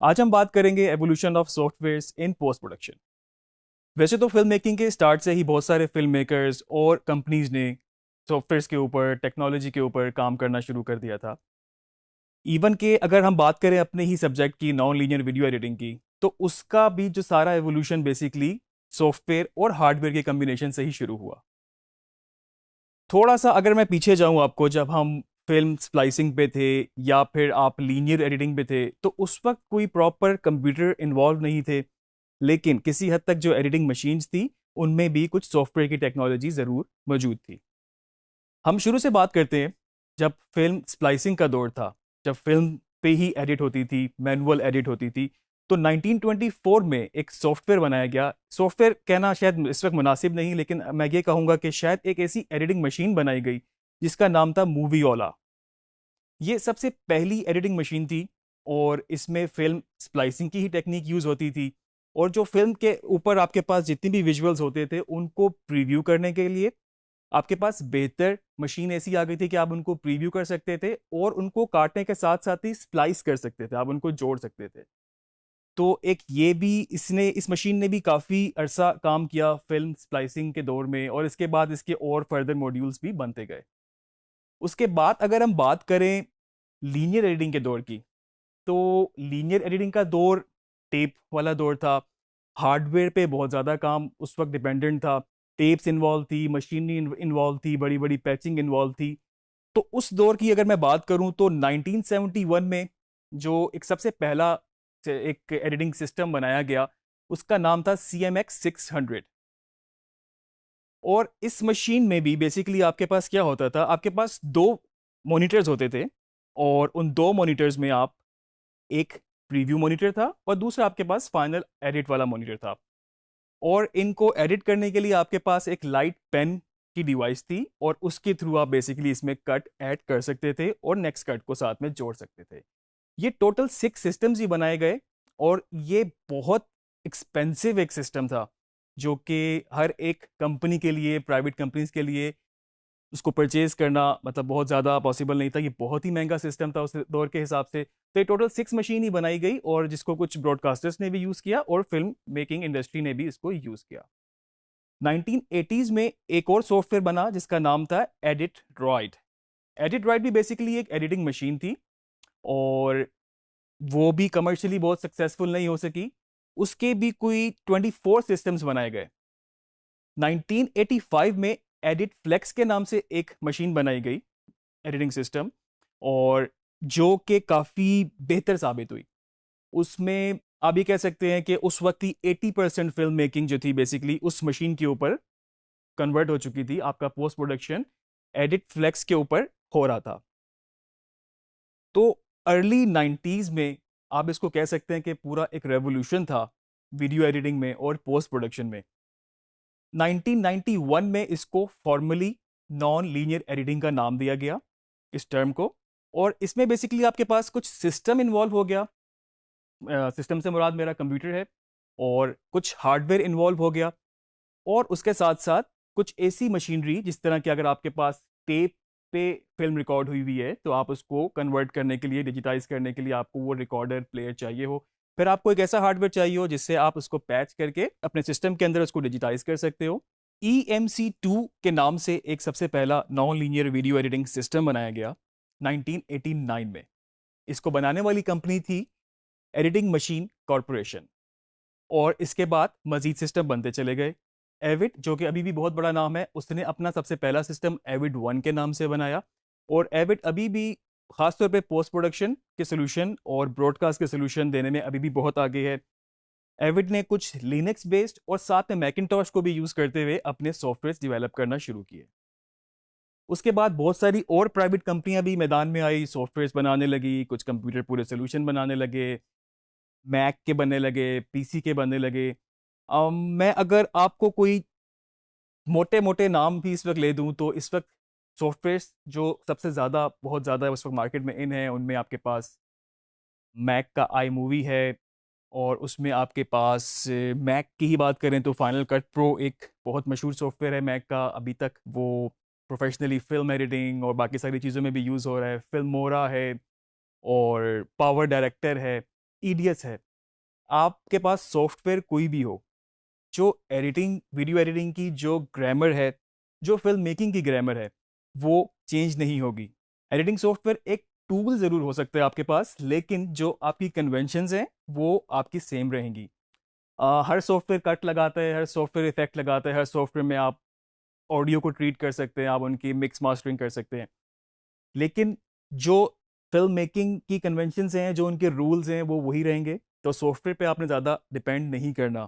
आज हम बात करेंगे evolution of softwares in post production. वैसे तो फिल्म मेकिंग के स्टार्ट से ही बहुत सारे फिल्म मेकर्स और कंपनीज ने सॉफ्टवेयर्स के ऊपर, टेक्नोलॉजी के ऊपर काम करना शुरू कर दिया था। इवन के अगर हम बात करें अपने ही सब्जेक्ट की, नॉन लीनियर वीडियो एडिटिंग की, तो उसका भी जो सारा एवोल्यूशन बेसिकली सॉफ्टवेयर और हार्डवेयर के कम्बिनेशन से ही शुरू हुआ। थोड़ा सा अगर मैं पीछे जाऊं आपको, जब हम फिल्म स्प्लाइसिंग पे थे या फिर आप लीनियर एडिटिंग पे थे, तो उस वक्त कोई प्रॉपर कंप्यूटर इन्वॉल्व नहीं थे। लेकिन किसी हद तक जो एडिटिंग मशीन्स थी, उनमें भी कुछ सॉफ्टवेयर की टेक्नोलॉजी ज़रूर मौजूद थी। हम शुरू से बात करते हैं, जब फिल्म स्प्लाइसिंग का दौर था, जब फिल्म पे ही एडिट होती थी, मैनुअल एडिट होती थी, तो 1924 में एक सॉफ्टवेयर बनाया गया। सॉफ्टवेयर कहना शायद इस वक्त मुनासिब नहीं, लेकिन मैं ये कहूँगा कि शायद एक ऐसी एडिटिंग मशीन बनाई गई जिसका नाम था मूवीओला। ये सबसे पहली एडिटिंग मशीन थी और इसमें फिल्म स्प्लाइसिंग की ही टेक्निक यूज़ होती थी। और जो फिल्म के ऊपर आपके पास जितनी भी विजुअल्स होते थे, उनको प्रीव्यू करने के लिए आपके पास बेहतर मशीन ऐसी आ गई थी कि आप उनको प्रीव्यू कर सकते थे और उनको काटने के साथ साथ ही स्प्लाइस कर सकते थे, आप उनको जोड़ सकते थे। तो एक ये भी, इसने इस मशीन ने भी काफ़ी अरसा काम किया फिल्म स्प्लाइसिंग के दौर में, और इसके बाद इसके और फर्दर मॉड्यूल्स भी बनते गए। उसके बाद अगर हम बात करें लीनियर एडिटिंग के दौर की, तो लीनियर एडिटिंग का दौर टेप वाला दौर था। हार्डवेयर पे बहुत ज़्यादा काम उस वक्त डिपेंडेंट था। टेप्स इन्वॉल्व थी, मशीनरी इन्वॉल्व थी, बड़ी बड़ी पैचिंग इन्वॉल्व थी। तो उस दौर की अगर मैं बात करूं, तो 1971 में जो एक सबसे पहला एक एडिटिंग सिस्टम बनाया गया, उसका नाम था CMX 600। और इस मशीन में भी बेसिकली आपके पास क्या होता था, आपके पास दो मॉनिटर्स होते थे, और उन दो मॉनिटर्स में आप, एक प्रीव्यू मॉनिटर था और दूसरा आपके पास फाइनल एडिट वाला मॉनिटर था। और इनको एडिट करने के लिए आपके पास एक लाइट पेन की डिवाइस थी, और उसके थ्रू आप बेसिकली इसमें कट ऐड कर सकते थे और नेक्स्ट कट को साथ में जोड़ सकते थे। ये टोटल 6 सिस्टम्स ही बनाए गए, और ये बहुत एक्सपेंसिव एक सिस्टम था, जो कि हर एक कंपनी के लिए, प्राइवेट कंपनीज के लिए उसको परचेज करना मतलब बहुत ज़्यादा पॉसिबल नहीं था। ये बहुत ही महंगा सिस्टम था उस दौर के हिसाब से। तो ये टोटल 6 मशीन ही बनाई गई, और जिसको कुछ ब्रॉडकास्टर्स ने भी यूज़ किया और फिल्म मेकिंग इंडस्ट्री ने भी इसको यूज़ किया। 1980s में एक और सॉफ्टवेयर बना जिसका नाम था एडिट ड्रॉइड। एडिट ड्रॉइड भी बेसिकली एक एडिटिंग मशीन थी, और वो भी कमर्शियली बहुत सक्सेसफुल नहीं हो सकी। उसके भी कोई 24 सिस्टम्स बनाए गए। 1985 में एडिट फ्लेक्स के नाम से एक मशीन बनाई गई, एडिटिंग सिस्टम, और जो कि काफ़ी बेहतर साबित हुई। उसमें आप ये कह सकते हैं कि उस वक्त ही 80% फिल्म मेकिंग जो थी बेसिकली उस मशीन के ऊपर कन्वर्ट हो चुकी थी। आपका पोस्ट प्रोडक्शन एडिट फ्लेक्स के ऊपर हो रहा था। तो अर्ली 90s में आप इसको कह सकते हैं कि पूरा एक रेवोल्यूशन था वीडियो एडिटिंग में और पोस्ट प्रोडक्शन में। 1991 में इसको फॉर्मली नॉन लीनियर एडिटिंग का नाम दिया गया, इस टर्म को। और इसमें बेसिकली आपके पास कुछ सिस्टम इन्वॉल्व हो गया। सिस्टम से मुराद मेरा कंप्यूटर है, और कुछ हार्डवेयर इन्वॉल्व हो गया, और उसके साथ साथ कुछ ऐसी मशीनरी, जिस तरह की अगर आपके पास टेप पे फिल्म रिकॉर्ड हुई हुई है, तो आप उसको कन्वर्ट करने के लिए, डिजिटाइज करने के लिए आपको वो रिकॉर्डर प्लेयर चाहिए हो। फिर आपको एक ऐसा हार्डवेयर चाहिए हो जिससे आप उसको पैच करके अपने सिस्टम के अंदर उसको डिजिटाइज कर सकते हो। EMC2 के नाम से एक सबसे पहला non linear video editing system बनाया गया 1989 में। इसको बनाने वाली कंपनी थी एडिटिंग मशीन कॉरपोरेशन। और इसके बाद मजीद सिस्टम बनते चले गए। एविड, जो कि अभी भी बहुत बड़ा नाम है, उसने अपना सबसे पहला सिस्टम एविड 1 के नाम से बनाया। और एविड अभी भी खासतौर पे पोस्ट प्रोडक्शन के सोल्यूशन और ब्रॉडकास्ट के सोल्यूशन देने में अभी भी बहुत आगे है। एविड ने कुछ लिनक्स बेस्ड और साथ में मैकिनटॉश को भी यूज करते हुए अपने सॉफ्टवेयर डिवेलप करना शुरू किए। उसके बाद बहुत सारी और प्राइवेट कंपनियां भी मैदान में आई, सॉफ्टवेयर बनाने लगी, कुछ कंप्यूटर पूरे सोल्यूशन बनाने लगे, मैक के बनने लगे, PC के बनने लगे। मैं अगर आपको कोई मोटे मोटे नाम भी इस वक्त ले दूं, तो इस वक्त सॉफ्टवेयर जो सबसे ज़्यादा, बहुत ज़्यादा उस वक्त मार्केट में इन है, उनमें आपके पास मैक का आई मूवी है, और उसमें आपके पास मैक की ही बात करें तो फाइनल कट प्रो एक बहुत मशहूर सॉफ्टवेयर है मैक का। अभी तक वो प्रोफेशनली फिल्म एडिटिंग और बाकी सारी चीज़ों में भी यूज़ हो रहा है। फिल्मोरा है, और पावर डायरेक्टर है। ईडियस है। आपके पास सॉफ्टवेयर कोई भी हो, जो एडिटिंग, वीडियो एडिटिंग की जो ग्रामर है, जो फिल्म मेकिंग की ग्रामर है, वो चेंज नहीं होगी। एडिटिंग सॉफ्टवेयर एक टूल ज़रूर हो सकता है आपके पास, लेकिन जो आपकी कन्वेंशंस हैं वो आपकी सेम रहेंगी। हर सॉफ्टवेयर कट लगाता है, हर सॉफ्टवेयर इफेक्ट लगाता है, हर सॉफ्टवेयर में आप ऑडियो को ट्रीट कर सकते हैं, आप उनकी मिक्स मास्टरिंग कर सकते हैं। लेकिन जो फिल्म मेकिंग की कन्वेंशंस हैं, जो उनके रूल्स हैं, वो वही रहेंगे। तो सॉफ्टवेयर पे आपने ज़्यादा डिपेंड नहीं करना,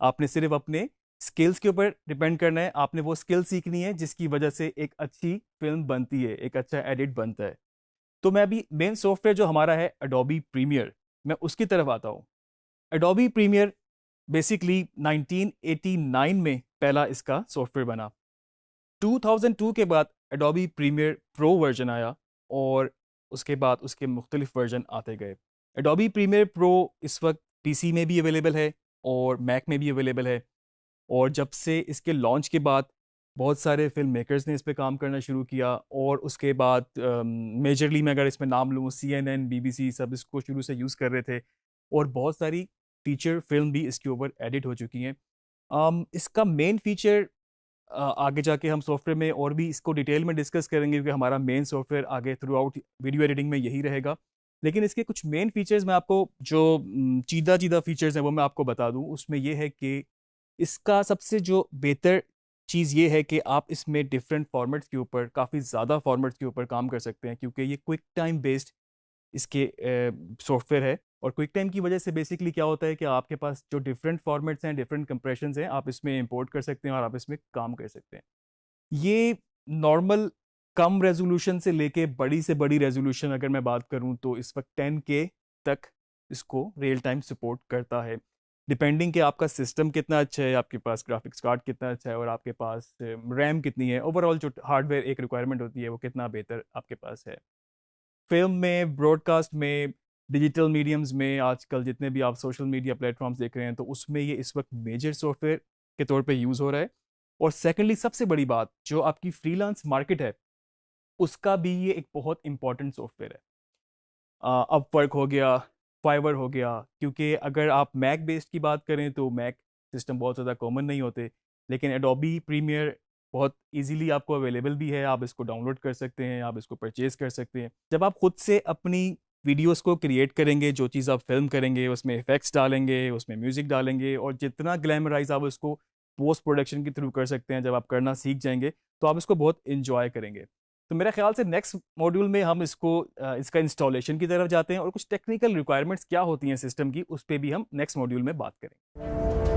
आपने सिर्फ अपने स्किल्स के ऊपर डिपेंड करना है। आपने वो स्किल सीखनी है जिसकी वजह से एक अच्छी फिल्म बनती है, एक अच्छा एडिट बनता है। तो मैं अभी मेन सॉफ्टवेयर जो हमारा है एडोबी प्रीमियर, मैं उसकी तरफ आता हूँ। एडोबी प्रीमियर बेसिकली 1989 में पहला इसका सॉफ्टवेयर बना। 2002 के बाद एडोबी प्रीमियर प्रो वर्जन आया, और उसके बाद उसके मुख्तलिफ वर्जन आते गए। एडोबी प्रीमियर प्रो इस वक्त पीसी में भी अवेलेबल है और मैक में भी अवेलेबल है। और जब से इसके लॉन्च के बाद बहुत सारे फिल्म मेकर्स ने इस पे काम करना शुरू किया, और उसके बाद मेजरली मैं अगर इसमें नाम लूँ, CNN, BBC सब इसको शुरू से यूज़ कर रहे थे, और बहुत सारी फीचर फिल्म भी इसके ऊपर एडिट हो चुकी हैं। इसका मेन फीचर आगे जाके हम सॉफ्टवेयर में और भी इसको डिटेल में डिस्कस करेंगे, क्योंकि हमारा मेन सॉफ्टवेयर आगे थ्रू आउट वीडियो एडिटिंग में यही रहेगा। लेकिन इसके कुछ मेन फीचर्स मैं आपको, जो चीदा चीदा फीचर्स हैं वो मैं आपको बता दूं। उसमें यह है कि इसका सबसे जो बेहतर चीज़ ये है कि आप इसमें डिफरेंट फॉर्मेट्स के ऊपर, काफ़ी ज़्यादा फॉर्मेट्स के ऊपर काम कर सकते हैं, क्योंकि ये क्विक टाइम बेस्ड इसके सॉफ्टवेयर है। और क्विक टाइम की वजह से बेसिकली क्या होता है कि आपके पास जो डिफरेंट फॉर्मेट्स हैं, डिफरेंट कंप्रेशंस हैं, आप इसमें इंपोर्ट कर सकते हैं और आप इसमें काम कर सकते हैं। ये नॉर्मल कम रेजोल्यूशन से लेके बड़ी से बड़ी रेजोल्यूशन अगर मैं बात करूं तो इस वक्त 10K तक इसको रियल टाइम सपोर्ट करता है, डिपेंडिंग कि आपका सिस्टम कितना अच्छा है, आपके पास ग्राफिक्स कार्ड कितना अच्छा है, और आपके पास रैम कितनी है। ओवरऑल जो हार्डवेयर एक रिक्वायरमेंट होती है वो कितना बेहतर आपके पास है। फिल्म में, ब्रॉडकास्ट में, डिजिटल मीडियम्स में, आजकल जितने भी आप सोशल मीडिया प्लेटफॉर्म्स देख रहे हैं, तो उसमें ये इस वक्त मेजर सॉफ्टवेयर के तौर पे यूज़ हो रहा है। और सेकेंडली सबसे बड़ी बात, जो आपकी फ्रीलांस मार्केट है उसका भी ये एक बहुत इंपॉर्टेंट सॉफ्टवेयर है। अपवर्क हो गया, फाइवर हो गया, क्योंकि अगर आप मैक बेस्ड की बात करें तो मैक सिस्टम बहुत ज़्यादा कॉमन नहीं होते, लेकिन एडोबी प्रीमियर बहुत इजीली आपको अवेलेबल भी है। आप इसको डाउनलोड कर सकते हैं, आप इसको परचेज कर सकते हैं। जब आप खुद से अपनी वीडियोस को क्रिएट करेंगे, जो चीज़ आप फिल्म करेंगे उसमें इफेक्ट्स डालेंगे, उसमें म्यूज़िक डालेंगे, और जितना ग्लैमराइज आप उसको पोस्ट प्रोडक्शन के थ्रू कर सकते हैं, जब आप करना सीख जाएंगे तो आप इसको बहुत इंजॉय करेंगे। तो मेरा ख्याल से नेक्स्ट मॉड्यूल में हम इसको इसका इंस्टॉलेशन की तरफ जाते हैं, और कुछ टेक्निकल रिक्वायरमेंट्स क्या होती हैं सिस्टम की, उस पर भी हम नेक्स्ट मॉड्यूल में बात करेंगे।